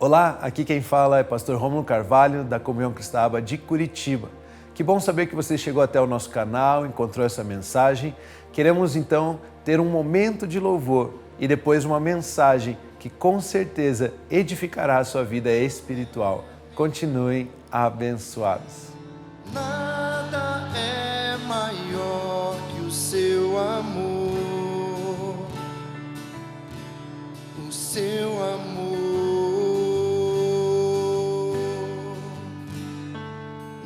Olá, aqui quem fala é pastor Rômulo Carvalho, da Comunhão Cristã de Curitiba. Que bom saber que você chegou até o nosso canal, encontrou essa mensagem. Queremos então ter um momento de louvor e depois uma mensagem que com certeza edificará a sua vida espiritual. Continuem abençoados. Nada é maior que o seu amor, o seu amor.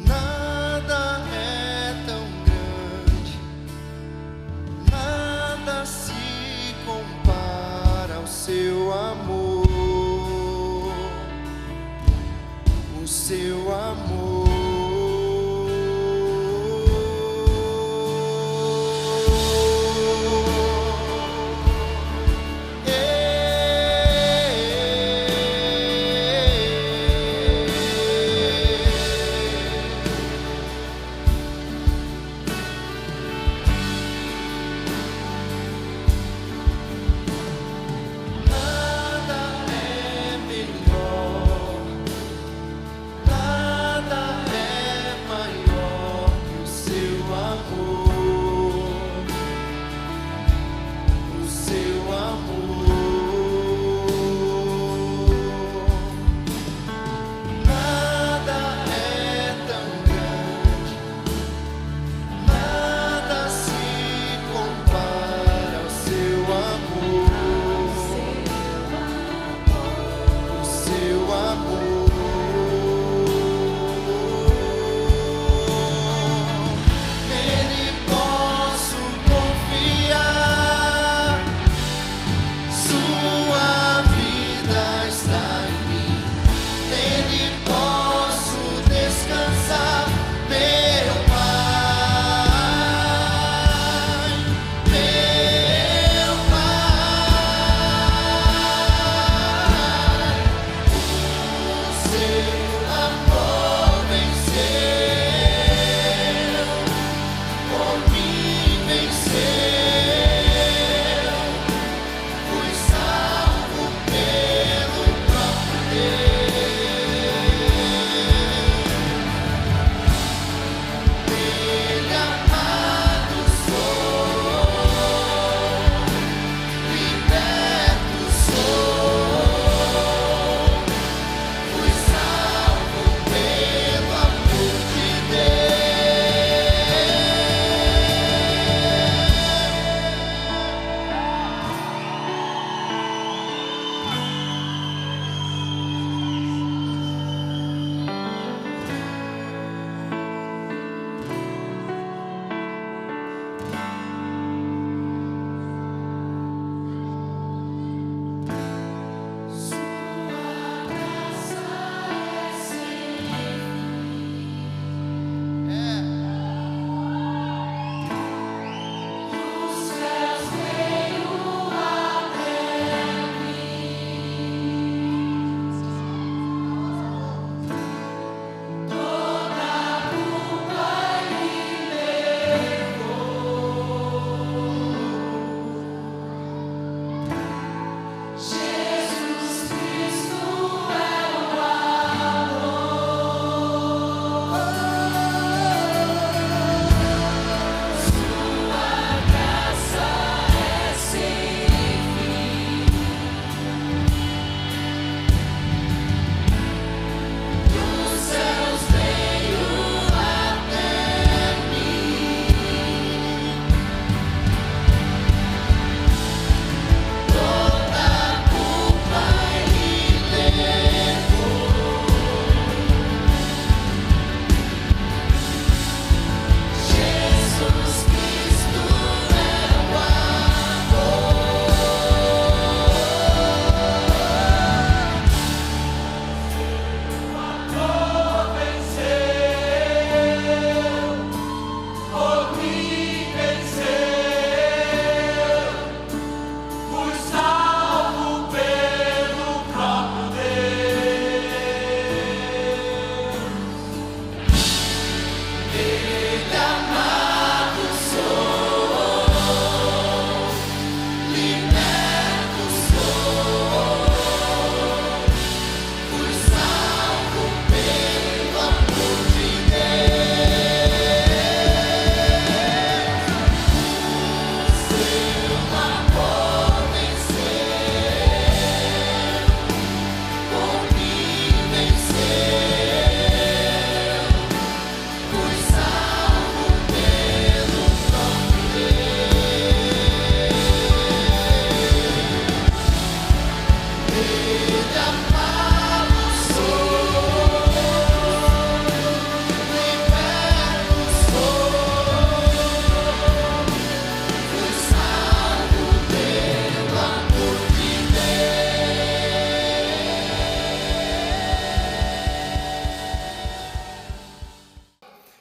Nada é tão grande, nada se compara ao seu amor, o seu amor. Nada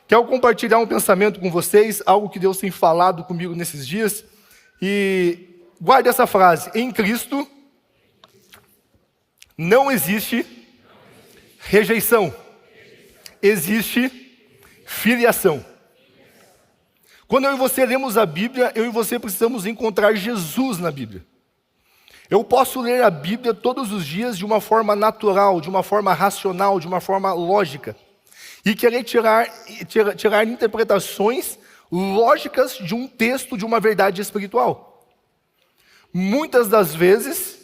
Quero compartilhar um pensamento com vocês, algo que Deus tem falado comigo nesses dias. E guarde essa frase: em Cristo não existe rejeição, existe filiação. Quando eu e você lemos a Bíblia, eu e você precisamos encontrar Jesus na Bíblia. Eu posso ler a Bíblia todos os dias de uma forma natural, de uma forma racional, de uma forma lógica, e querer tirar interpretações lógicas de um texto, de uma verdade espiritual. Muitas das vezes,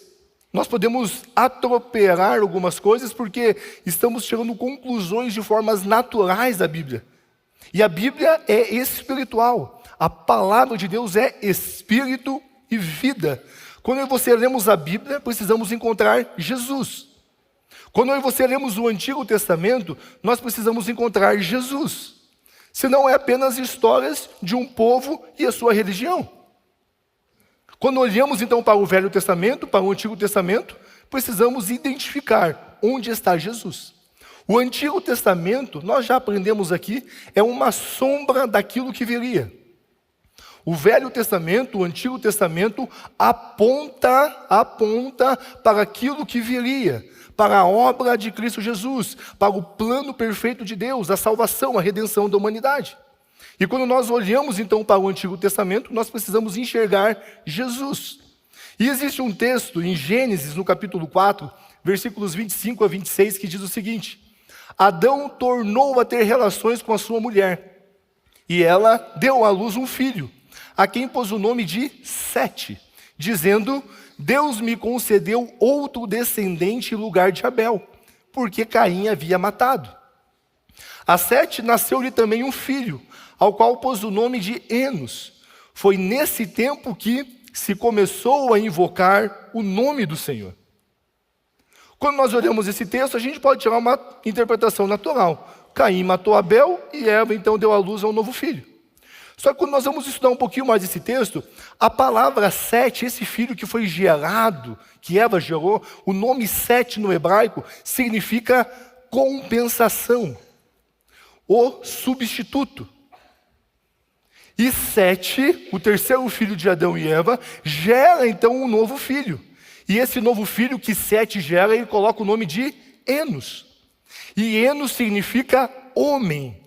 nós podemos atropelar algumas coisas porque estamos tirando conclusões de formas naturais da Bíblia. E a Bíblia é espiritual. A palavra de Deus é espírito e vida. Quando você lemos a Bíblia, precisamos encontrar Jesus. Quando eu e você lemos o Antigo Testamento, nós precisamos encontrar Jesus. Senão é apenas histórias de um povo e a sua religião. Quando olhamos então para o Velho Testamento, para o Antigo Testamento, precisamos identificar onde está Jesus. O Antigo Testamento, nós já aprendemos aqui, é uma sombra daquilo que viria. O Velho Testamento, o Antigo Testamento, aponta para aquilo que viria, para a obra de Cristo Jesus, para o plano perfeito de Deus, a salvação, a redenção da humanidade. E quando nós olhamos então para o Antigo Testamento, nós precisamos enxergar Jesus. E existe um texto em Gênesis, no capítulo 4, versículos 25 a 26, que diz o seguinte: Adão tornou a ter relações com a sua mulher, e ela deu à luz um filho, a quem pôs o nome de Sete, dizendo: Deus me concedeu outro descendente em lugar de Abel, porque Caim havia matado. A Sete nasceu-lhe também um filho, ao qual pôs o nome de Enos. Foi nesse tempo que se começou a invocar o nome do Senhor. Quando nós olhamos esse texto, a gente pode tirar uma interpretação natural. Caim matou Abel e Eva então deu à luz a um novo filho. Só que quando nós vamos estudar um pouquinho mais esse texto, a palavra Sete, esse filho que foi gerado, que Eva gerou, o nome Sete no hebraico significa compensação, o substituto. E Sete, o terceiro filho de Adão e Eva, gera então um novo filho. E esse novo filho que Sete gera, ele coloca o nome de Enos. E Enos significa homem.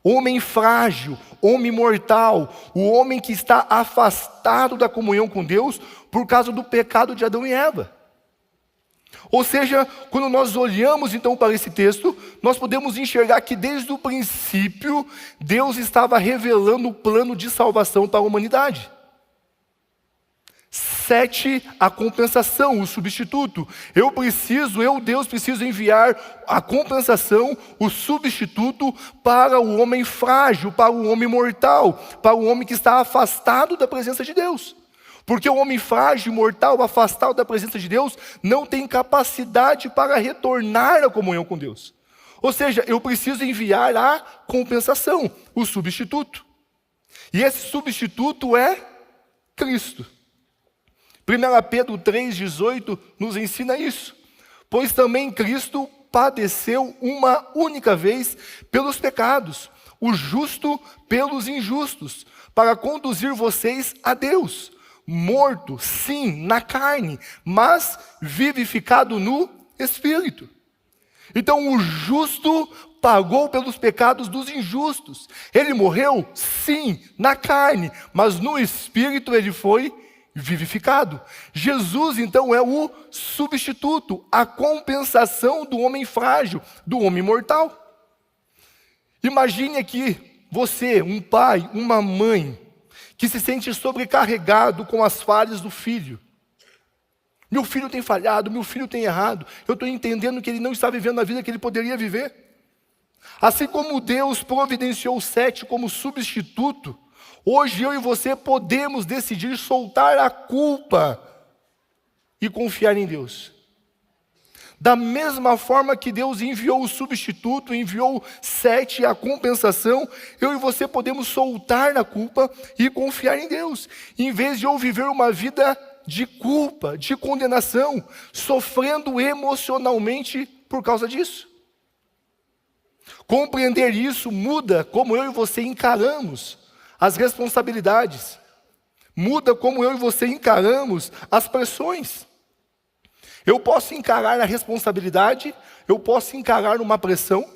Homem frágil, homem mortal, o homem que está afastado da comunhão com Deus por causa do pecado de Adão e Eva. Ou seja, quando nós olhamos então para esse texto, nós podemos enxergar que desde o princípio, Deus estava revelando o plano de salvação para a humanidade. Sete, a compensação, o substituto. Deus, preciso enviar a compensação, o substituto para o homem frágil, para o homem mortal, para o homem que está afastado da presença de Deus. Porque o homem frágil, mortal, afastado da presença de Deus, não tem capacidade para retornar à comunhão com Deus. Ou seja, eu preciso enviar a compensação, o substituto. E esse substituto é Cristo. 1 Pedro 3,18 nos ensina isso. Pois também Cristo padeceu uma única vez pelos pecados, o justo pelos injustos, para conduzir vocês a Deus, morto, sim, na carne, mas vivificado no Espírito. Então o justo pagou pelos pecados dos injustos. Ele morreu, sim, na carne, mas no Espírito ele foi vivificado. Jesus então é o substituto, a compensação do homem frágil, do homem mortal. Imagine aqui você, um pai, uma mãe, que se sente sobrecarregado com as falhas do filho. Meu filho tem falhado, meu filho tem errado, eu estou entendendo que ele não está vivendo a vida que ele poderia viver. Assim como Deus providenciou Sete como substituto, hoje eu e você podemos decidir soltar a culpa e confiar em Deus. Da mesma forma que Deus enviou o substituto, enviou Sete, a compensação, eu e você podemos soltar a culpa e confiar em Deus. Em vez de eu viver uma vida de culpa, de condenação, sofrendo emocionalmente por causa disso. Compreender isso muda como eu e você encaramos as responsabilidades. Muda como eu e você encaramos as pressões. Eu posso encarar a responsabilidade, eu posso encarar uma pressão,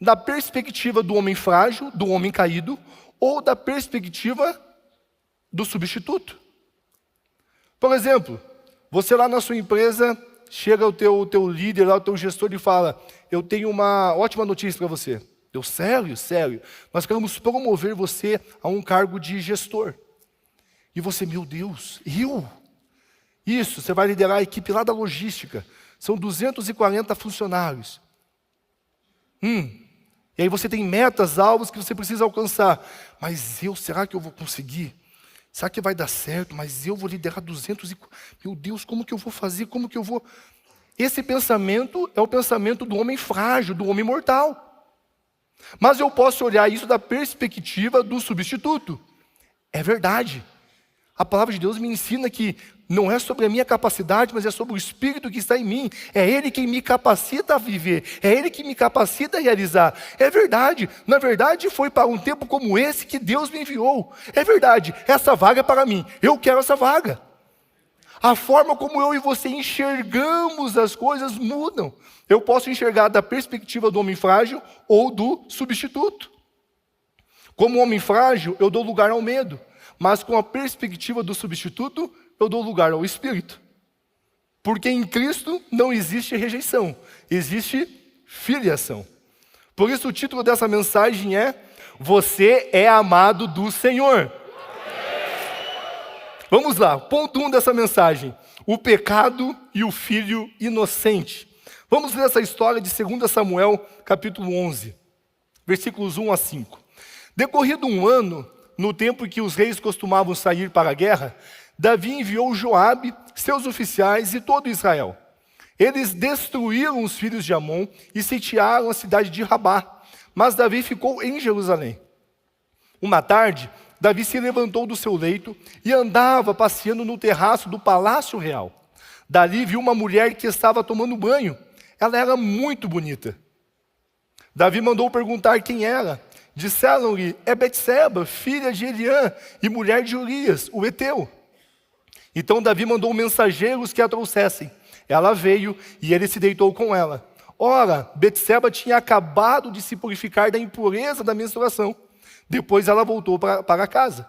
da perspectiva do homem frágil, do homem caído, ou da perspectiva do substituto. Por exemplo, você lá na sua empresa, chega o teu líder, lá, o teu gestor e fala: eu tenho uma ótima notícia para você. Eu, sério? Nós queremos promover você a um cargo de gestor. E você, meu Deus, eu? Isso, você vai liderar a equipe lá da logística. São 240 funcionários. E aí você tem metas, alvos que você precisa alcançar. Mas será que eu vou conseguir? Será que vai dar certo? Mas eu vou liderar 240. Meu Deus, como que eu vou fazer? Como que eu vou... Esse pensamento é o pensamento do homem frágil, do homem mortal. Mas eu posso olhar isso da perspectiva do substituto. É verdade. A palavra de Deus me ensina que não é sobre a minha capacidade, mas é sobre o Espírito que está em mim. É Ele quem me capacita a viver. É Ele que me capacita a realizar. É verdade. Na verdade, foi para um tempo como esse que Deus me enviou. É verdade. Essa vaga é para mim. Eu quero essa vaga. A forma como eu e você enxergamos as coisas mudam. Eu posso enxergar da perspectiva do homem frágil ou do substituto. Como homem frágil, eu dou lugar ao medo. Mas com a perspectiva do substituto, eu dou lugar ao Espírito. Porque em Cristo não existe rejeição, existe filiação. Por isso o título dessa mensagem é: Você é amado do Senhor. Vamos lá, ponto 1 dessa mensagem: o pecado e o filho inocente. Vamos ler essa história de 2 Samuel, capítulo 11, versículos 1 a 5. Decorrido um ano, no tempo em que os reis costumavam sair para a guerra, Davi enviou Joabe, seus oficiais e todo Israel. Eles destruíram os filhos de Amon e sitiaram a cidade de Rabá, mas Davi ficou em Jerusalém. Uma tarde, Davi se levantou do seu leito e andava passeando no terraço do palácio real. Dali viu uma mulher que estava tomando banho. Ela era muito bonita. Davi mandou perguntar quem era. Disseram-lhe: é Betseba, filha de Eliã e mulher de Urias, o heteu. Então Davi mandou mensageiros que a trouxessem. Ela veio e ele se deitou com ela. Ora, Betseba tinha acabado de se purificar da impureza da menstruação. Depois ela voltou para casa.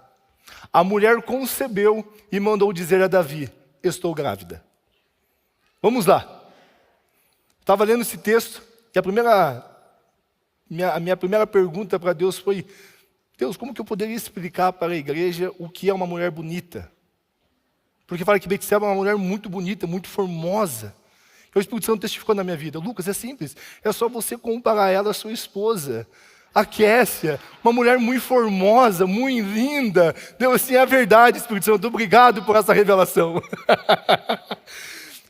A mulher concebeu e mandou dizer a Davi: estou grávida. Vamos lá. Estava lendo esse texto e a minha primeira pergunta para Deus foi: Deus, como que eu poderia explicar para a igreja o que é uma mulher bonita? Porque fala que Betseba é uma mulher muito bonita, muito formosa. E o Espírito Santo testificou na minha vida: Lucas, é simples, é só você comparar ela à sua esposa, a Kécia, uma mulher muito formosa, muito linda. Deus, assim, é verdade, Espírito Santo, obrigado por essa revelação.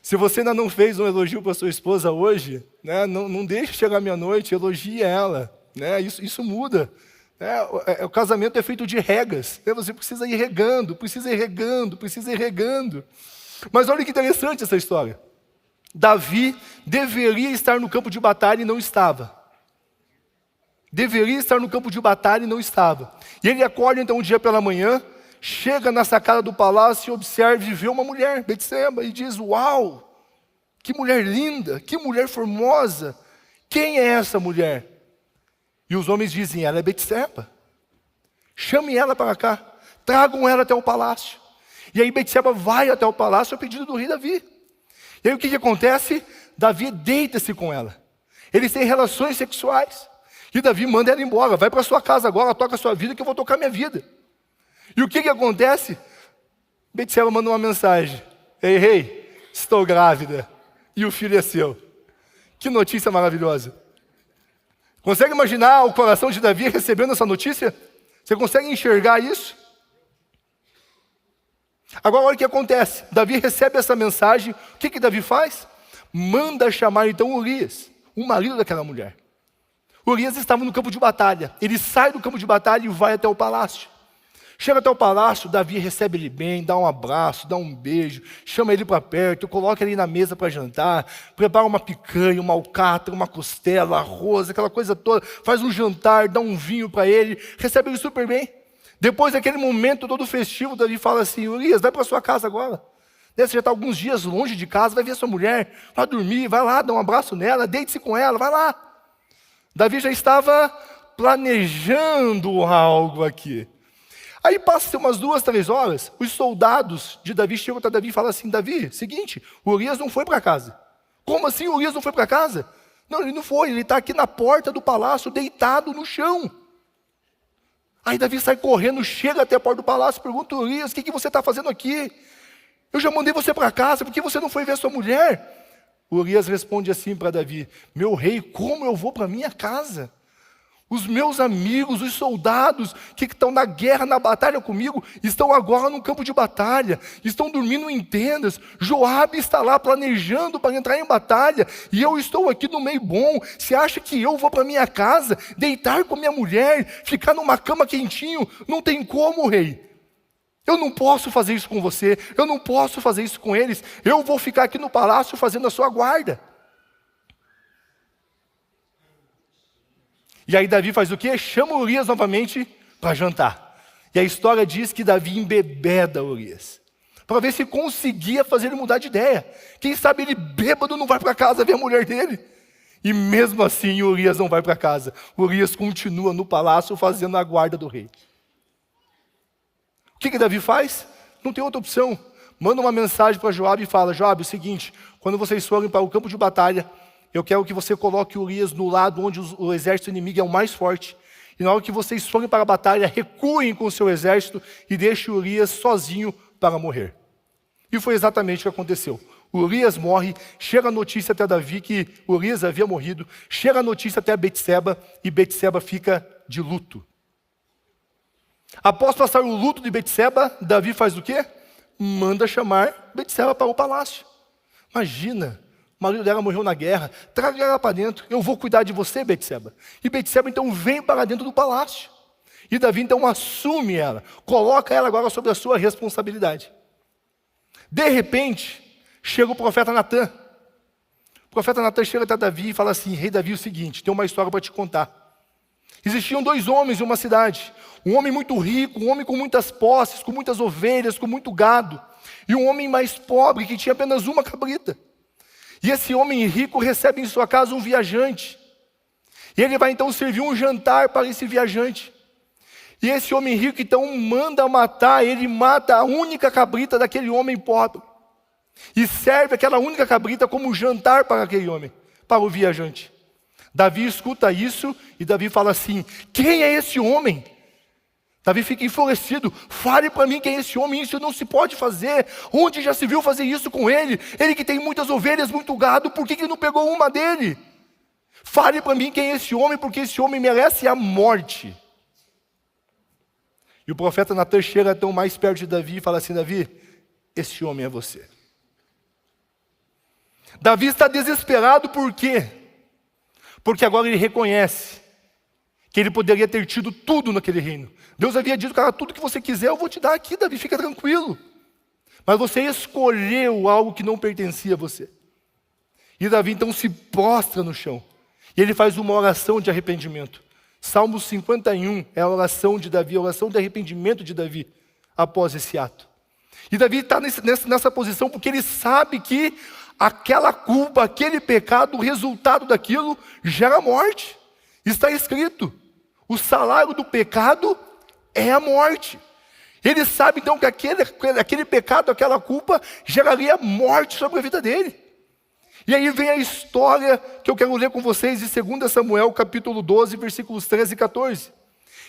Se você ainda não fez um elogio para sua esposa hoje, né, não deixe chegar meia-noite, elogie ela. Né, isso muda. O casamento é feito de regas. Né, você precisa ir regando, precisa ir regando. Mas olha que interessante essa história. Davi deveria estar no campo de batalha e não estava. Deveria estar no campo de batalha e não estava. E ele acorda então um dia pela manhã, chega na sacada do palácio e observa e vê uma mulher, Betseba, e diz: uau, que mulher linda, que mulher formosa. Quem é essa mulher? E os homens dizem: ela é Betseba. Chame ela para cá, tragam ela até o palácio. E aí Betseba vai até o palácio a pedido do rei Davi. E aí o que acontece? Davi deita-se com ela. Eles têm relações sexuais. E Davi manda ela embora: vai para sua casa agora, toca a sua vida que eu vou tocar minha vida. E o que acontece? Betseba manda uma mensagem: ei, rei, estou grávida e o filho é seu. Que notícia maravilhosa. Consegue imaginar o coração de Davi recebendo essa notícia? Você consegue enxergar isso? Agora olha o que acontece. Davi recebe essa mensagem. O que Davi faz? Manda chamar então Urias, o marido daquela mulher. Urias estava no campo de batalha. Ele sai do campo de batalha e vai até o palácio. Chega até o palácio, Davi recebe ele bem, dá um abraço, dá um beijo, chama ele para perto, coloca ele na mesa para jantar, prepara uma picanha, uma alcatra, uma costela, arroz, aquela coisa toda, faz um jantar, dá um vinho para ele, recebe ele super bem. Depois daquele momento todo festivo, Davi fala assim: Urias, vai para sua casa agora. Você já está alguns dias longe de casa, vai ver sua mulher, vai dormir, vai lá, dá um abraço nela, deite-se com ela, vai lá. Davi já estava planejando algo aqui. Aí passa umas 2, 3 horas, os soldados de Davi chegam até Davi e falam assim: Davi, seguinte, o Urias não foi para casa. Como assim o Urias não foi para casa? Não, ele não foi, ele está aqui na porta do palácio, deitado no chão. Aí Davi sai correndo, chega até a porta do palácio, pergunta: Urias, o que você está fazendo aqui? Eu já mandei você para casa, por que você não foi ver sua mulher? Urias responde assim para Davi: meu rei, como eu vou para minha casa? Os meus amigos, os soldados que estão na guerra, na batalha comigo, estão agora no campo de batalha, estão dormindo em tendas. Joabe está lá planejando para entrar em batalha, e eu estou aqui no meio bom. Você acha que eu vou para minha casa, deitar com minha mulher, ficar numa cama quentinho? Não tem como, rei. Eu não posso fazer isso com você, eu não posso fazer isso com eles. Eu vou ficar aqui no palácio fazendo a sua guarda. E aí Davi faz o quê? Chama Urias novamente para jantar. E a história diz que Davi embebeda Urias, para ver se conseguia fazer ele mudar de ideia. Quem sabe ele bêbado não vai para casa ver a mulher dele. E mesmo assim Urias não vai para casa. Urias continua no palácio fazendo a guarda do rei. O que Davi faz? Não tem outra opção. Manda uma mensagem para Joabe e fala: Joabe, é o seguinte, quando vocês forem para o campo de batalha, eu quero que você coloque Urias no lado onde o exército inimigo é o mais forte. E na hora que vocês forem para a batalha, recuem com o seu exército e deixem Urias sozinho para morrer. E foi exatamente o que aconteceu. Urias morre, chega a notícia até Davi que Urias havia morrido, chega a notícia até Betseba e Betseba fica de luto. Após passar o luto de Betseba, Davi faz o quê? Manda chamar Betseba para o palácio. Imagina, o marido dela morreu na guerra, traga ela para dentro, eu vou cuidar de você, Betseba. E Betseba então vem para dentro do palácio. E Davi então assume ela, coloca ela agora sob a sua responsabilidade. De repente, chega o profeta Natã. O profeta Natã chega até Davi e fala assim: rei Davi, é o seguinte, tem uma história para te contar. Existiam 2 homens em uma cidade, um homem muito rico, um homem com muitas posses, com muitas ovelhas, com muito gado, e um homem mais pobre que tinha apenas uma cabrita. E esse homem rico recebe em sua casa um viajante. E ele vai então servir um jantar para esse viajante. E esse homem rico então manda matar, ele mata a única cabrita daquele homem pobre. E serve aquela única cabrita como jantar para aquele homem, para o viajante. Davi escuta isso e Davi fala assim: quem é esse homem? Davi fica enfurecido: fale para mim quem é esse homem, isso não se pode fazer. Onde já se viu fazer isso com ele? Ele que tem muitas ovelhas, muito gado, por que ele não pegou uma dele? Fale para mim quem é esse homem, porque esse homem merece a morte. E o profeta Natã chega tão mais perto de Davi e fala assim: Davi, esse homem é você. Davi está desesperado, por quê? Porque agora ele reconhece que ele poderia ter tido tudo naquele reino. Deus havia dito: cara, tudo que você quiser eu vou te dar aqui, Davi, fica tranquilo. Mas você escolheu algo que não pertencia a você. E Davi então se prostra no chão. E ele faz uma oração de arrependimento. Salmo 51 é a oração de Davi, a oração de arrependimento de Davi após esse ato. E Davi está nessa posição porque ele sabe que aquela culpa, aquele pecado, o resultado daquilo gera morte. Está escrito: o salário do pecado é a morte. Ele sabe então que aquele pecado, aquela culpa geraria morte sobre a vida dele. E aí vem a história que eu quero ler com vocês de 2 Samuel, capítulo 12, versículos 13 e 14.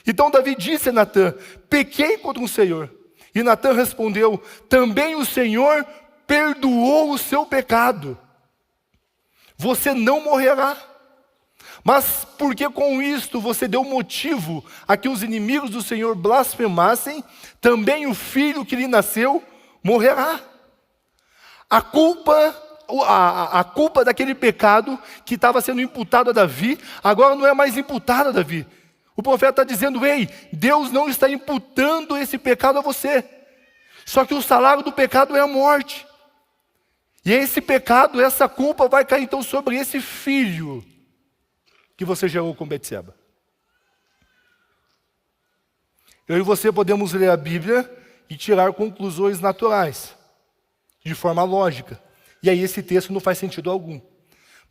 Então Davi disse a Natã: pequei contra o Senhor. E Natã respondeu: também o Senhor perdoou o seu pecado. Você não morrerá. Mas porque com isto você deu motivo a que os inimigos do Senhor blasfemassem, também o filho que lhe nasceu morrerá. A culpa daquele pecado que estava sendo imputado a Davi, agora não é mais imputada a Davi. O profeta está dizendo: ei, Deus não está imputando esse pecado a você. Só que o salário do pecado é a morte. E esse pecado, essa culpa vai cair então sobre esse filho que você gerou com Betseba. Eu e você podemos ler a Bíblia e tirar conclusões naturais, de forma lógica. E aí esse texto não faz sentido algum.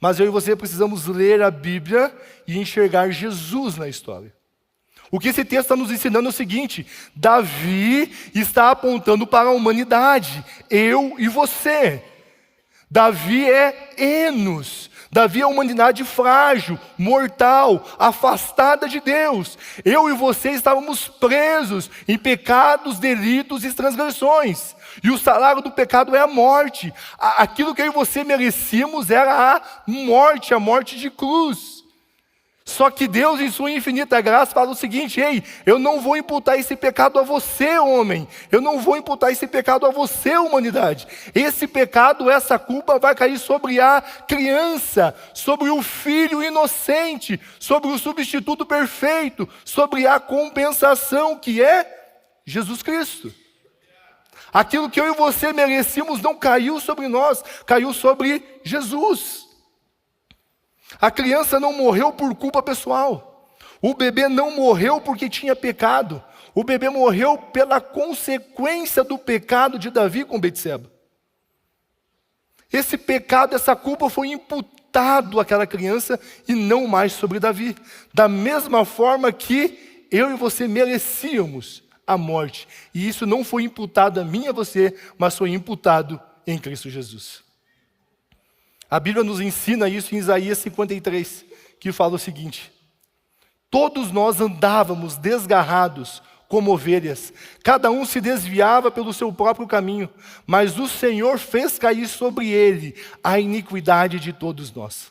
Mas eu e você precisamos ler a Bíblia e enxergar Jesus na história. O que esse texto está nos ensinando é o seguinte: Davi está apontando para a humanidade, eu e você. Davi é Enos. Davi é a humanidade frágil, mortal, afastada de Deus. Eu e você estávamos presos em pecados, delitos e transgressões. E o salário do pecado é a morte. Aquilo que eu e você merecíamos era a morte de cruz. Só que Deus, em sua infinita graça, fala o seguinte: ei, eu não vou imputar esse pecado a você, homem. Eu não vou imputar esse pecado a você, humanidade. Esse pecado, essa culpa vai cair sobre a criança, sobre o filho inocente, sobre o substituto perfeito, sobre a compensação que é Jesus Cristo. Aquilo que eu e você merecíamos não caiu sobre nós, caiu sobre Jesus. A criança não morreu por culpa pessoal. O bebê não morreu porque tinha pecado. O bebê morreu pela consequência do pecado de Davi com Betseba. Esse pecado, essa culpa foi imputado àquela criança e não mais sobre Davi. Da mesma forma que eu e você merecíamos a morte. E isso não foi imputado a mim e a você, mas foi imputado em Cristo Jesus. A Bíblia nos ensina isso em Isaías 53, que fala o seguinte: todos nós andávamos desgarrados como ovelhas, cada um se desviava pelo seu próprio caminho, mas o Senhor fez cair sobre ele a iniquidade de todos nós.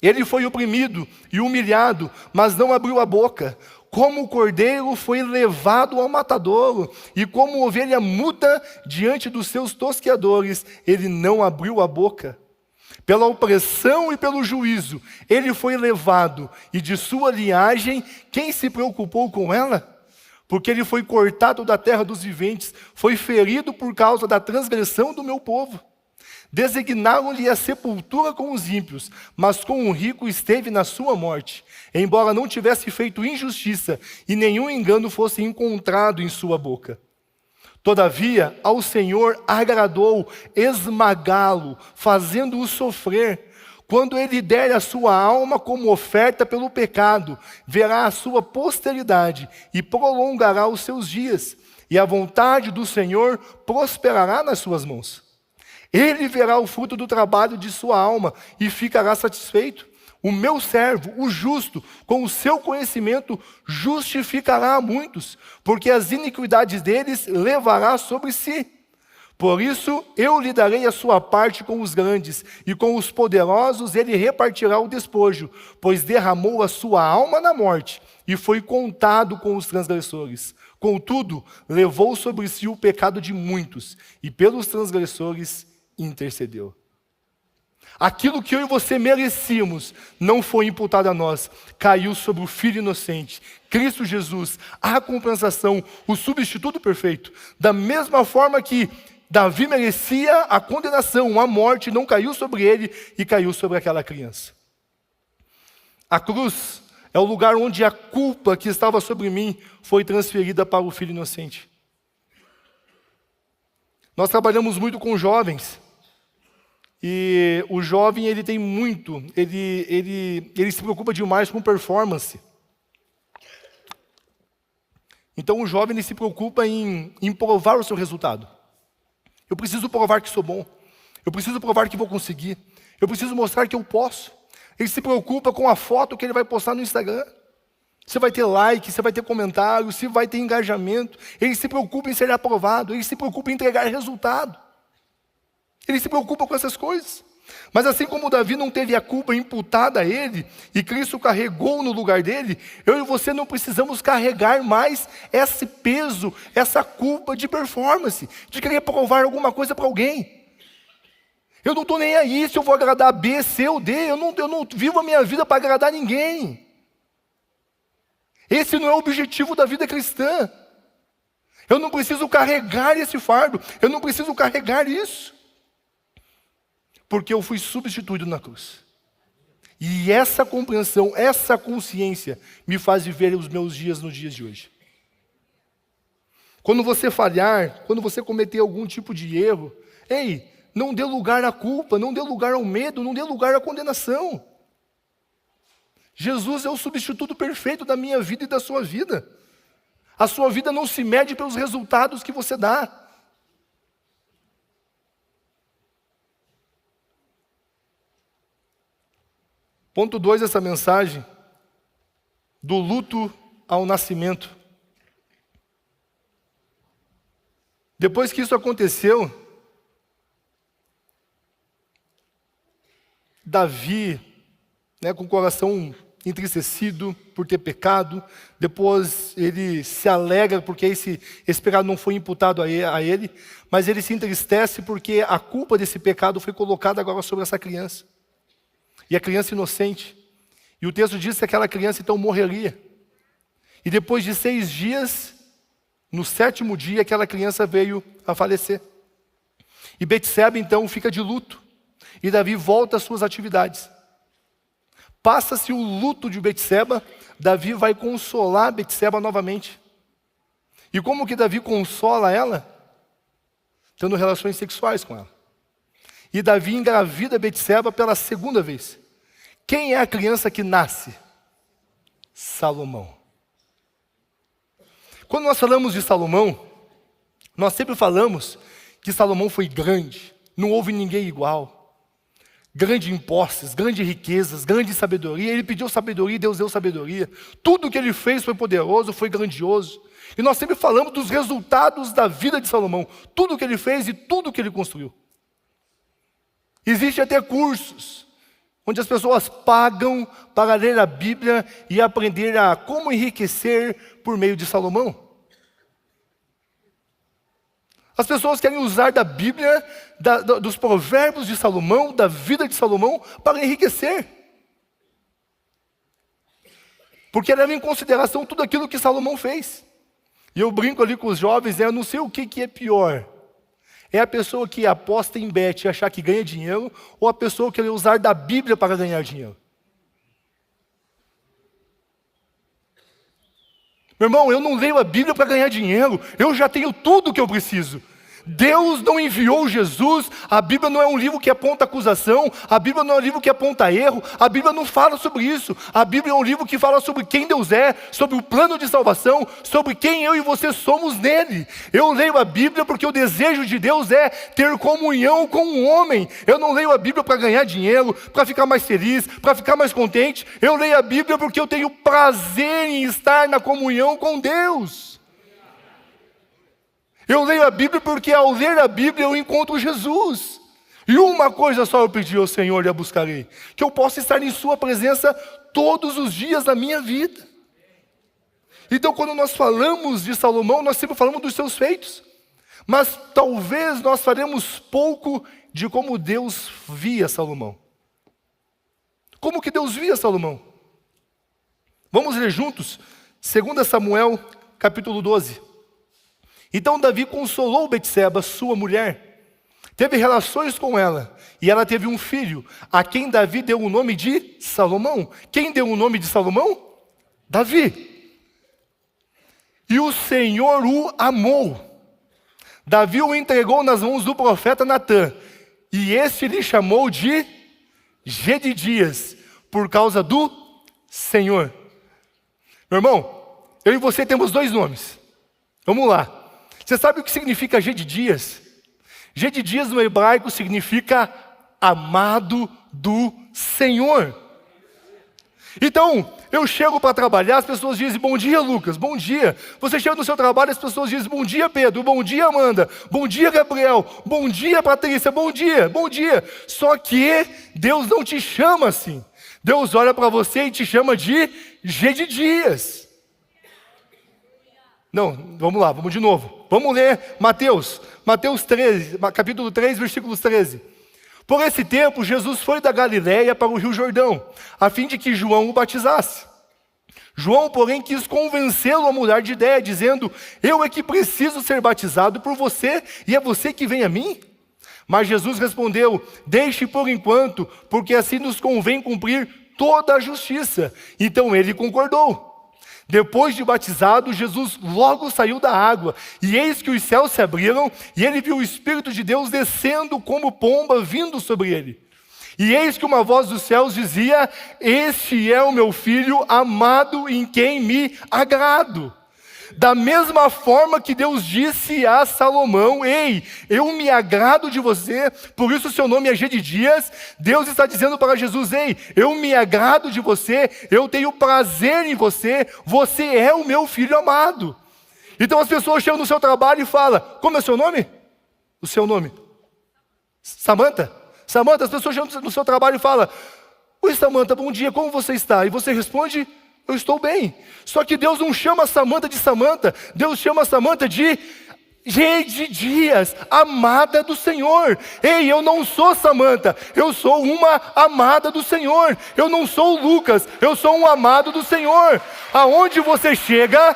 Ele foi oprimido e humilhado, mas não abriu a boca. Como o cordeiro foi levado ao matadouro, e como ovelha muda diante dos seus tosqueadores, ele não abriu a boca. Pela opressão e pelo juízo, ele foi levado, e de sua linhagem, quem se preocupou com ela? Porque ele foi cortado da terra dos viventes, foi ferido por causa da transgressão do meu povo. Designaram-lhe a sepultura com os ímpios, mas com o rico esteve na sua morte, embora não tivesse feito injustiça, e nenhum engano fosse encontrado em sua boca. Todavia, ao Senhor agradou esmagá-lo, fazendo-o sofrer. Quando ele der a sua alma como oferta pelo pecado, verá a sua posteridade e prolongará os seus dias, e a vontade do Senhor prosperará nas suas mãos. Ele verá o fruto do trabalho de sua alma e ficará satisfeito. O meu servo, o justo, com o seu conhecimento, justificará a muitos, porque as iniquidades deles levará sobre si. Por isso, eu lhe darei a sua parte com os grandes, e com os poderosos ele repartirá o despojo, pois derramou a sua alma na morte, e foi contado com os transgressores. Contudo, levou sobre si o pecado de muitos, e pelos transgressores intercedeu. Aquilo que eu e você merecíamos não foi imputado a nós, caiu sobre o Filho inocente, Cristo Jesus, a compensação, o substituto perfeito. Da mesma forma que Davi merecia a condenação, a morte não caiu sobre ele e caiu sobre aquela criança. A cruz é o lugar onde a culpa que estava sobre mim foi transferida para o Filho inocente. Nós trabalhamos muito com jovens. E o jovem, ele tem muito, ele se preocupa demais com performance. Então o jovem, ele se preocupa em provar o seu resultado. Eu preciso provar que sou bom. Eu preciso provar que vou conseguir. Eu preciso mostrar que eu posso. Ele se preocupa com a foto que ele vai postar no Instagram. Se vai ter like, se vai ter comentário, se vai ter engajamento. Ele se preocupa em ser aprovado. Ele se preocupa em entregar resultado. Ele se preocupa com essas coisas. Mas assim como Davi não teve a culpa imputada a ele, e Cristo carregou no lugar dele, eu e você não precisamos carregar mais esse peso, essa culpa de performance, de querer provar alguma coisa para alguém. Eu não estou nem aí se eu vou agradar B, C ou D, eu não vivo a minha vida para agradar ninguém. Esse não é o objetivo da vida cristã. Eu não preciso carregar esse fardo, eu não preciso carregar isso, porque eu fui substituído na cruz. E essa compreensão, essa consciência me faz viver os meus dias nos dias de hoje. Quando você falhar, quando você cometer algum tipo de erro, ei, não dê lugar à culpa, não dê lugar ao medo, não dê lugar à condenação. Jesus é o substituto perfeito da minha vida e da sua vida. A sua vida não se mede pelos resultados que você dá. Ponto 2 dessa mensagem, do luto ao nascimento. Depois que isso aconteceu, Davi, com o coração entristecido por ter pecado, depois ele se alegra porque esse pecado não foi imputado a ele, mas ele se entristece porque a culpa desse pecado foi colocada agora sobre essa criança. E a criança inocente. E o texto diz que aquela criança então morreria. E depois de 6 dias, no 7º dia, aquela criança veio a falecer. E Betseba então fica de luto. E Davi volta às suas atividades. Passa-se o luto de Betseba, Davi vai consolar Betseba novamente. E como que Davi consola ela? Tendo relações sexuais com ela. E Davi engravida Betseba pela 2ª vez. Quem é a criança que nasce? Salomão. Quando nós falamos de Salomão, nós sempre falamos que Salomão foi grande, não houve ninguém igual. Grande em posses, grandes riquezas, grande sabedoria. Ele pediu sabedoria e Deus deu sabedoria. Tudo que ele fez foi poderoso, foi grandioso. E nós sempre falamos dos resultados da vida de Salomão. Tudo que ele fez e tudo que ele construiu. Existem até cursos onde as pessoas pagam para ler a Bíblia e aprender a como enriquecer por meio de Salomão. As pessoas querem usar da Bíblia, dos provérbios de Salomão, da vida de Salomão, para enriquecer. Porque levam em consideração tudo aquilo que Salomão fez. E eu brinco ali com os jovens, eu não sei o que é pior. É a pessoa que aposta em bet e achar que ganha dinheiro, ou a pessoa que quer usar da Bíblia para ganhar dinheiro. Meu irmão, eu não leio a Bíblia para ganhar dinheiro, eu já tenho tudo o que eu preciso. Deus não enviou Jesus, a Bíblia não é um livro que aponta acusação, a Bíblia não é um livro que aponta erro, a Bíblia não fala sobre isso, a Bíblia é um livro que fala sobre quem Deus é, sobre o plano de salvação, sobre quem eu e você somos nele. Eu leio a Bíblia porque o desejo de Deus é ter comunhão com o homem. Eu não leio a Bíblia para ganhar dinheiro, para ficar mais feliz, para ficar mais contente. Eu leio a Bíblia porque eu tenho prazer em estar na comunhão com Deus. Eu leio a Bíblia porque ao ler a Bíblia eu encontro Jesus. E uma coisa só eu pedi ao Senhor e a buscarei: que eu possa estar em sua presença todos os dias da minha vida. Então quando nós falamos de Salomão, nós sempre falamos dos seus feitos. Mas talvez nós faremos pouco de como Deus via Salomão. Como que Deus via Salomão? Vamos ler juntos 2 Samuel capítulo 12. Então Davi consolou Betseba, sua mulher, teve relações com ela, e ela teve um filho, a quem Davi deu o nome de Salomão. Quem deu o nome de Salomão? Davi. E o Senhor o amou. Davi o entregou nas mãos do profeta Natã, e este lhe chamou de Gedidias, por causa do Senhor. Meu irmão, eu e você temos 2 nomes. Vamos lá. Você sabe o que significa Gedidias? Gedidias no hebraico significa amado do Senhor. Então, eu chego para trabalhar, as pessoas dizem: bom dia, Lucas, bom dia. Você chega no seu trabalho, as pessoas dizem: bom dia, Pedro, bom dia, Amanda, bom dia, Gabriel, bom dia, Patrícia, bom dia, bom dia. Só que Deus não te chama assim. Deus olha para você e te chama de Gedidias. Não, vamos lá, vamos de novo. Vamos ler Mateus 13, capítulo 3, versículos 13. Por esse tempo, Jesus foi da Galileia para o Rio Jordão, a fim de que João o batizasse. João, porém, quis convencê-lo a mudar de ideia, dizendo: eu é que preciso ser batizado por você, e é você que vem a mim? Mas Jesus respondeu: deixe por enquanto, porque assim nos convém cumprir toda a justiça. Então ele concordou. Depois de batizado, Jesus logo saiu da água, e eis que os céus se abriram, e ele viu o Espírito de Deus descendo como pomba vindo sobre ele. E eis que uma voz dos céus dizia: este é o meu filho amado, em quem me agrado. Da mesma forma que Deus disse a Salomão: ei, eu me agrado de você, por isso seu nome é Gedidias. Deus está dizendo para Jesus: ei, eu me agrado de você, eu tenho prazer em você, você é o meu filho amado. Então as pessoas chegam no seu trabalho e falam: como é o seu nome? O seu nome? Samanta? Samanta, as pessoas chegam no seu trabalho e falam: oi Samanta, bom dia, como você está? E você responde: eu estou bem. Só que Deus não chama Samanta de Samanta, Deus chama Samanta de Gedidias, amada do Senhor. Ei, eu não sou Samanta, eu sou uma amada do Senhor. Eu não sou o Lucas, eu sou um amado do Senhor. Aonde você chega,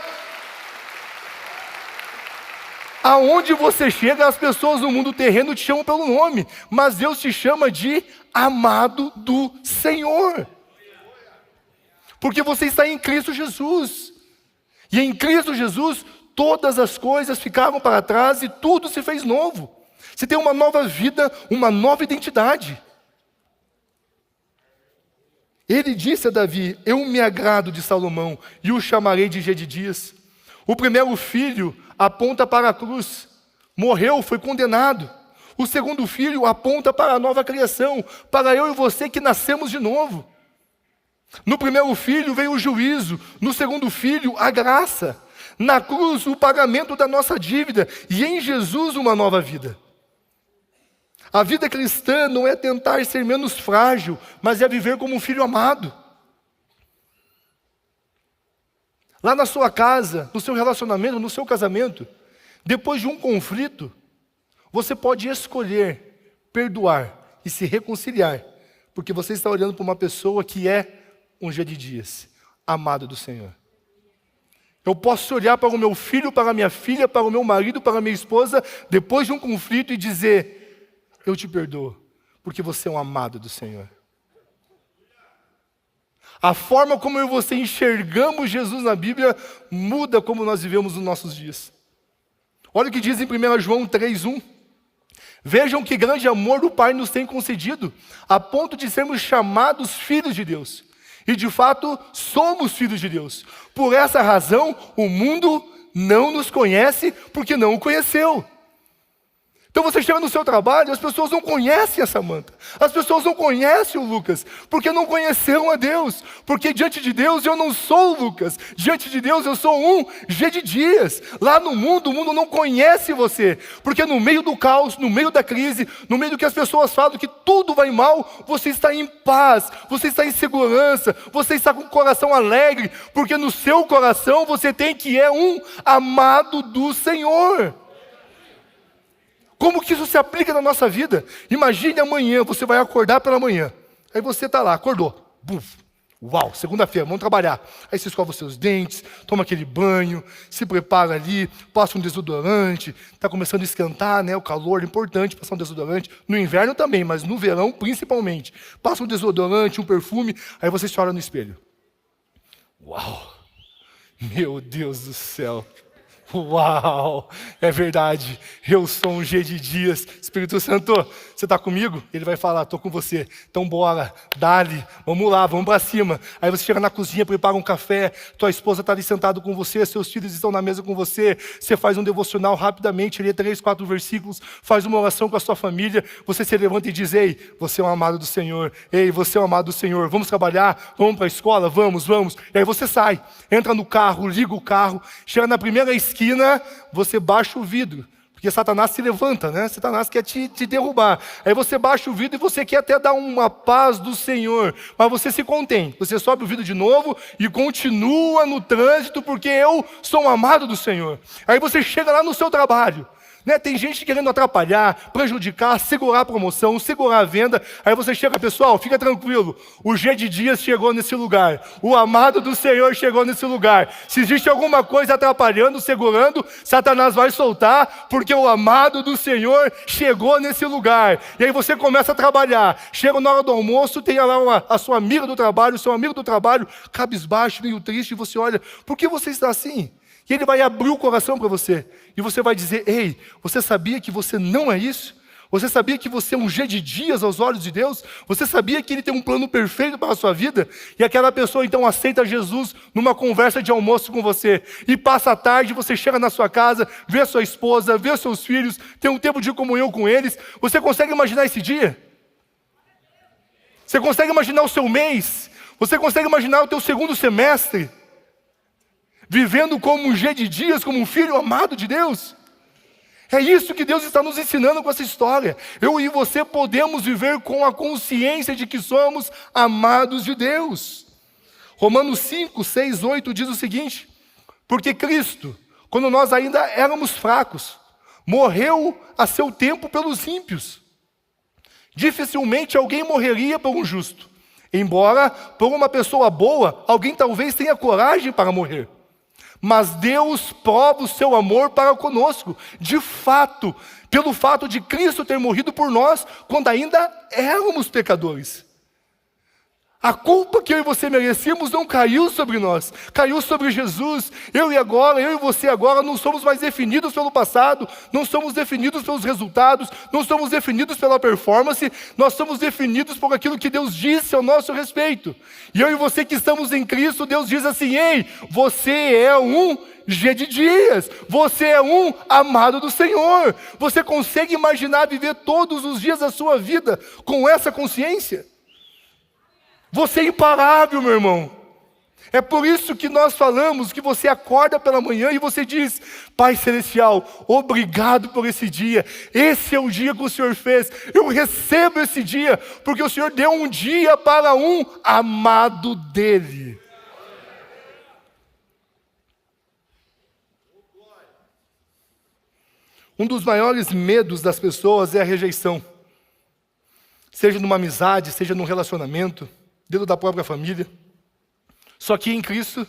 as pessoas no mundo terreno te chamam pelo nome, mas Deus te chama de amado do Senhor. Porque você está em Cristo Jesus. E em Cristo Jesus, todas as coisas ficaram para trás e tudo se fez novo. Você tem uma nova vida, uma nova identidade. Ele disse a Davi: eu me agrado de Salomão e o chamarei de Gedidias. O primeiro filho aponta para a cruz. Morreu, foi condenado. O segundo filho aponta para a nova criação, para eu e você que nascemos de novo. No primeiro filho veio o juízo, no segundo filho a graça, na cruz o pagamento da nossa dívida e em Jesus uma nova vida. A vida cristã não é tentar ser menos frágil, mas é viver como um filho amado. Lá na sua casa, no seu relacionamento, no seu casamento, depois de um conflito, você pode escolher perdoar e se reconciliar, porque você está olhando para uma pessoa que é um Gedidias, amado do Senhor. Eu posso olhar para o meu filho, para a minha filha, para o meu marido, para a minha esposa, depois de um conflito e dizer: eu te perdoo, porque você é um amado do Senhor. A forma como eu e você enxergamos Jesus na Bíblia muda como nós vivemos os nossos dias. Olha o que diz em 1 João 3:1. Vejam que grande amor o Pai nos tem concedido, a ponto de sermos chamados filhos de Deus. E de fato, somos filhos de Deus. Por essa razão, o mundo não nos conhece porque não o conheceu. Então você chega no seu trabalho, as pessoas não conhecem a Samanta. As pessoas não conhecem o Lucas, porque não conheceram a Deus. Porque diante de Deus eu não sou o Lucas. Diante de Deus eu sou um Gedidias. Lá no mundo, o mundo não conhece você. Porque no meio do caos, no meio da crise, no meio do que as pessoas falam que tudo vai mal, você está em paz, você está em segurança, você está com o coração alegre, porque no seu coração você tem que é um amado do Senhor. Como que isso se aplica na nossa vida? Imagine amanhã, você vai acordar pela manhã. Aí você está lá, acordou. Buf, uau, segunda-feira, vamos trabalhar. Aí você escova os seus dentes, toma aquele banho, se prepara ali, passa um desodorante. Está começando a esquentar, né? O calor, é importante passar um desodorante. No inverno também, mas no verão principalmente. Passa um desodorante, um perfume, aí você se olha no espelho. Uau, meu Deus do céu. Uau, é verdade, eu sou um Gedidias. Espírito Santo, você está comigo? Ele vai falar: estou com você. Então bora, dá-lhe, vamos lá, vamos para cima. Aí você chega na cozinha, prepara um café, tua esposa está ali sentada com você, seus filhos estão na mesa com você, você faz um devocional rapidamente, lê 3, 4 versículos, faz uma oração com a sua família, você se levanta e diz: ei, você é um amado do Senhor, ei, você é um amado do Senhor, vamos trabalhar, vamos para a escola, vamos. E aí você sai, entra no carro, liga o carro, chega na primeira esquina, você baixa o vidro, porque Satanás se levanta, né? Satanás quer te derrubar. Aí você baixa o vidro e você quer até dar uma paz do Senhor, mas você se contém. Você sobe o vidro de novo e continua no trânsito, porque eu sou um amado do Senhor. Aí você chega lá no seu trabalho, né? Tem gente querendo atrapalhar, prejudicar, segurar a promoção, segurar a venda. Aí você chega, pessoal, fica tranquilo. O G de Dias chegou nesse lugar. O amado do Senhor chegou nesse lugar. Se existe alguma coisa atrapalhando, segurando, Satanás vai soltar, porque o amado do Senhor chegou nesse lugar. E aí você começa a trabalhar. Chega na hora do almoço, tem lá a sua amiga do trabalho, o seu amigo do trabalho, cabisbaixo, meio triste, e você olha, por que você está assim? E ele vai abrir o coração para você. E você vai dizer, ei, você sabia que você não é isso? Você sabia que você é um G de Dias aos olhos de Deus? Você sabia que Ele tem um plano perfeito para a sua vida? E aquela pessoa então aceita Jesus numa conversa de almoço com você. E passa a tarde, você chega na sua casa, vê a sua esposa, vê os seus filhos, tem um tempo de comunhão com eles. Você consegue imaginar esse dia? Você consegue imaginar o seu mês? Você consegue imaginar o teu segundo semestre? Vivendo como um G de Dias, como um filho amado de Deus? É isso que Deus está nos ensinando com essa história. Eu e você podemos viver com a consciência de que somos amados de Deus. Romanos 5, 6, 8 diz o seguinte: porque Cristo, quando nós ainda éramos fracos, morreu a seu tempo pelos ímpios. Dificilmente alguém morreria por um justo, embora por uma pessoa boa, alguém talvez tenha coragem para morrer. Mas Deus prova o seu amor para conosco, de fato, pelo fato de Cristo ter morrido por nós, quando ainda éramos pecadores. A culpa que eu e você merecíamos não caiu sobre nós, caiu sobre Jesus. Eu e você agora não somos mais definidos pelo passado, não somos definidos pelos resultados, não somos definidos pela performance, nós somos definidos por aquilo que Deus disse ao nosso respeito. E eu e você que estamos em Cristo, Deus diz assim, ei, você é um G de Dias, você é um amado do Senhor. Você consegue imaginar viver todos os dias da sua vida com essa consciência? Você é imparável, meu irmão. É por isso que nós falamos que você acorda pela manhã e você diz, Pai Celestial, obrigado por esse dia. Esse é o dia que o Senhor fez. Eu recebo esse dia, porque o Senhor deu um dia para um amado dEle. Um dos maiores medos das pessoas é a rejeição. Seja numa amizade, seja num relacionamento, dentro da própria família. Só que em Cristo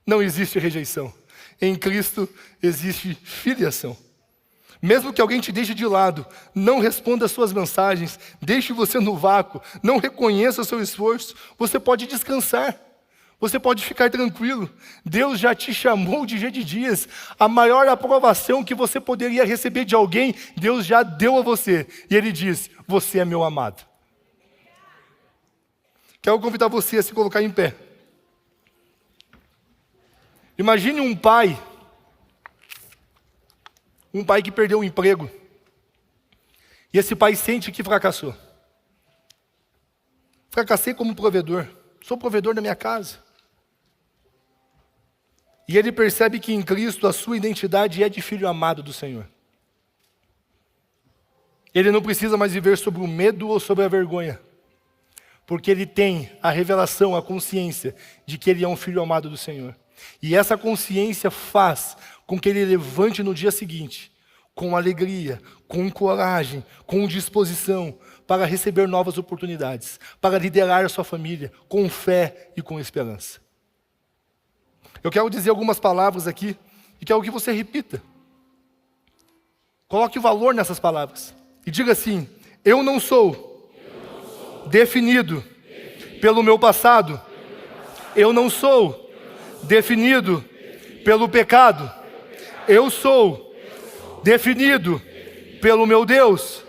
não existe rejeição. Em Cristo existe filiação. Mesmo que alguém te deixe de lado, não responda às suas mensagens, deixe você no vácuo, não reconheça o seu esforço, você pode descansar. Você pode ficar tranquilo. Deus já te chamou de G de Dias. A maior aprovação que você poderia receber de alguém, Deus já deu a você. E Ele diz, você é meu amado. Quero convidar você a se colocar em pé. Imagine um pai que perdeu o emprego. E esse pai sente que fracassou. Fracassei como provedor. Sou provedor da minha casa. E ele percebe que em Cristo a sua identidade é de filho amado do Senhor. Ele não precisa mais viver sobre o medo ou sobre a vergonha. Porque ele tem a revelação, a consciência de que ele é um filho amado do Senhor. E essa consciência faz com que ele levante no dia seguinte, com alegria, com coragem, com disposição, para receber novas oportunidades, para liderar a sua família, com fé e com esperança. Eu quero dizer algumas palavras aqui, e quero que você repita. Coloque valor nessas palavras. E diga assim, eu não sou definido pelo meu passado. Eu não sou definido pelo pecado. Eu sou definido pelo meu Deus.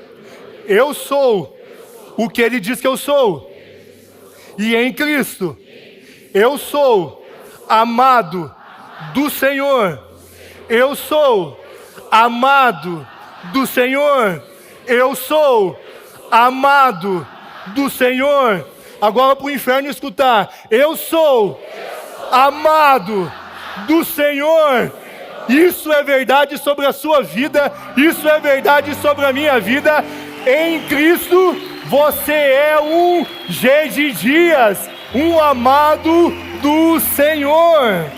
Eu sou o que Ele diz que eu sou. E em Cristo, eu sou amado do Senhor. Eu sou amado do Senhor. Eu sou amado do Senhor. Agora para o inferno escutar. Eu sou amado do Senhor. Isso é verdade sobre a sua vida. Isso é verdade sobre a minha vida. Em Cristo você é um G de Dias, um amado do Senhor.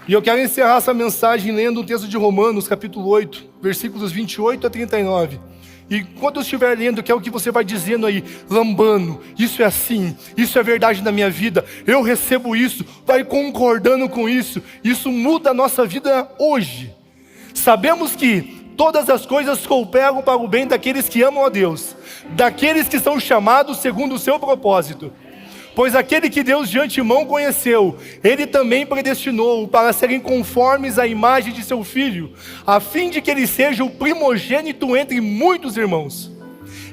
E eu quero encerrar essa mensagem lendo um texto de Romanos, capítulo 8, versículos 28 a 39. E quando eu estiver lendo, que é o que você vai dizendo aí, lambando, isso é assim, isso é verdade na minha vida, eu recebo isso, vai concordando com isso muda a nossa vida hoje. Sabemos que todas as coisas cooperam para o bem daqueles que amam a Deus, daqueles que são chamados segundo o seu propósito. Pois aquele que Deus de antemão conheceu, Ele também predestinou para serem conformes à imagem de seu Filho, a fim de que Ele seja o primogênito entre muitos irmãos.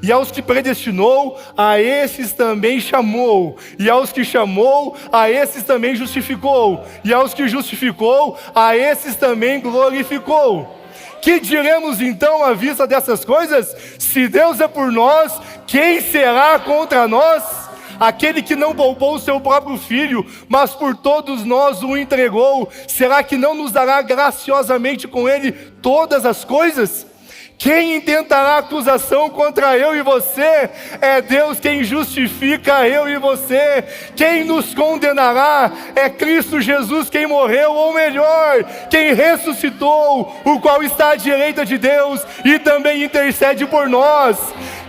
E aos que predestinou, a esses também chamou. E aos que chamou, a esses também justificou. E aos que justificou, a esses também glorificou. Que diremos então à vista dessas coisas? Se Deus é por nós, quem será contra nós? Aquele que não poupou o seu próprio filho, mas por todos nós o entregou, será que não nos dará graciosamente com ele todas as coisas? Quem intentará acusação contra eu e você? É Deus quem justifica eu e você. Quem nos condenará? É Cristo Jesus quem morreu, ou melhor, quem ressuscitou, o qual está à direita de Deus e também intercede por nós.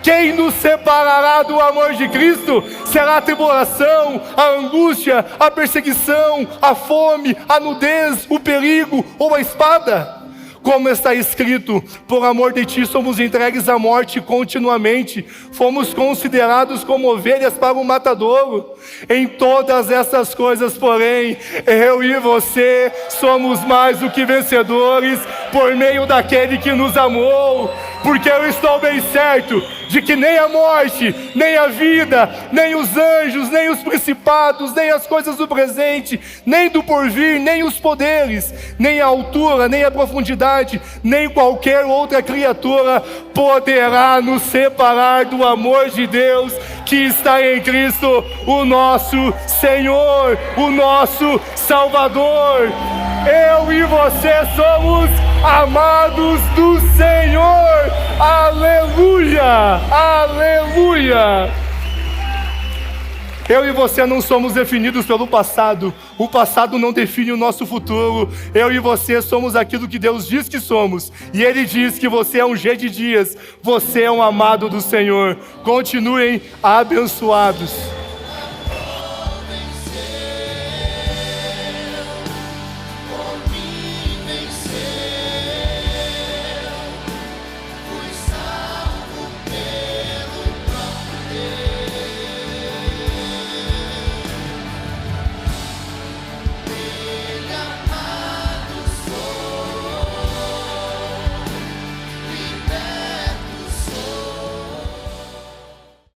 Quem nos separará do amor de Cristo? Será a tribulação, a angústia, a perseguição, a fome, a nudez, o perigo ou a espada? Como está escrito, por amor de ti somos entregues à morte continuamente, fomos considerados como ovelhas para o matadouro. Em todas essas coisas, porém, eu e você somos mais do que vencedores por meio daquele que nos amou. Porque eu estou bem certo de que nem a morte, nem a vida, nem os anjos, nem os principados, nem as coisas do presente, nem do porvir, nem os poderes, nem a altura, nem a profundidade, nem qualquer outra criatura poderá nos separar do amor de Deus que está em Cristo, o nosso Senhor, o nosso Salvador. Eu e você somos amados do Senhor. Aleluia! Aleluia! Eu e você não somos definidos pelo passado. O passado não define o nosso futuro. Eu e você somos aquilo que Deus diz que somos. E Ele diz que você é um G de dias. Você é um amado do Senhor. Continuem abençoados.